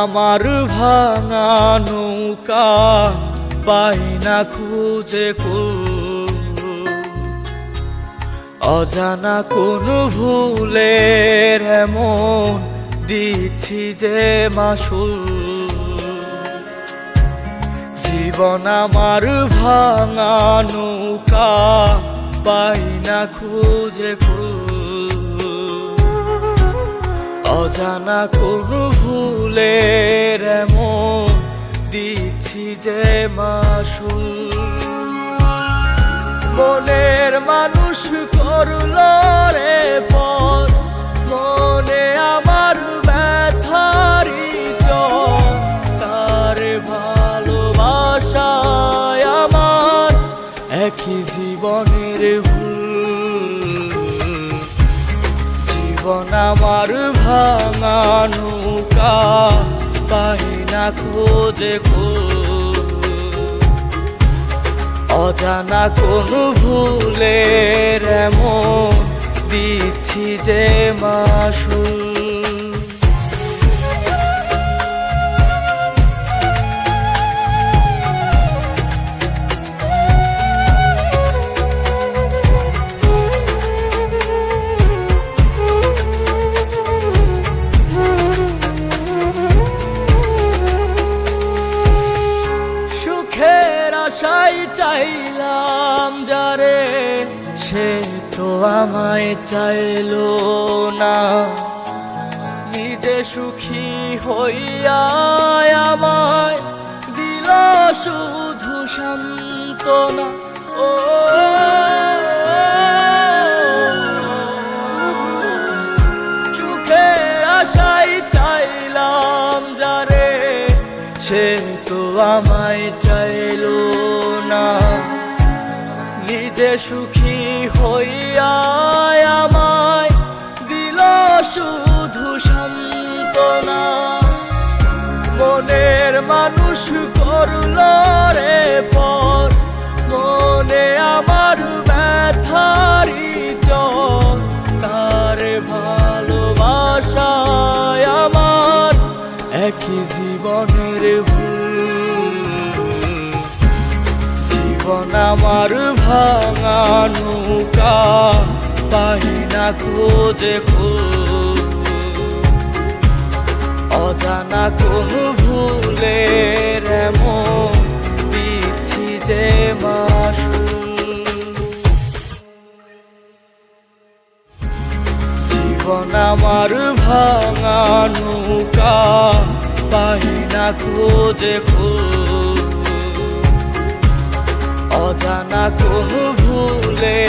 আমার ভাঙা নৌকা পাই না খুঁজে কুল, অজানা কোন ভুলের এমন দিচ্ছি যে মাসুল। জীবন আমার ভাঙা নৌকা পাই না খুঁজে কুল, অজানা কোন ভুলের এমন দিচ্ছি যে মাসুল। মনের মানুষ করলো রে পর, মনে আমার ব্যথারি চর, তার ভালোবাসায় আমার একই জীবনের ভুল। জীবন আমার ভাঙা নৌকা পাই না খোঁজে কুল, অজানা কোন ভুলের এমন দিচ্ছি যে মাসুল। আশাই চাইলাম যারে, সে তো আমায় চাইলো না। নিজে সুখী হইয়া আমায় দিল শুধু সান্ত্বনা। ও সুখের আশাই চাইলাম যারে, সে তো আমায় চাইলো না। নিজে সুখী হইয়া আমায় দিল শুধু সান্ত্বনা। মনের মানুষ করলো রে পর, মনে আমার ব্যথারি চর, তার ভালোবাসায় আমার একই জীবনের ভুল। জীবন আমার ভাঙা নৌকা পাই না খোঁজে কুল, অজানা কোন ভুলের এমন দিচ্ছি যে মাসুল। জীবন আমার ভাঙা নৌকা পাই না খোঁজে কুল, অজানা কোন ভুলে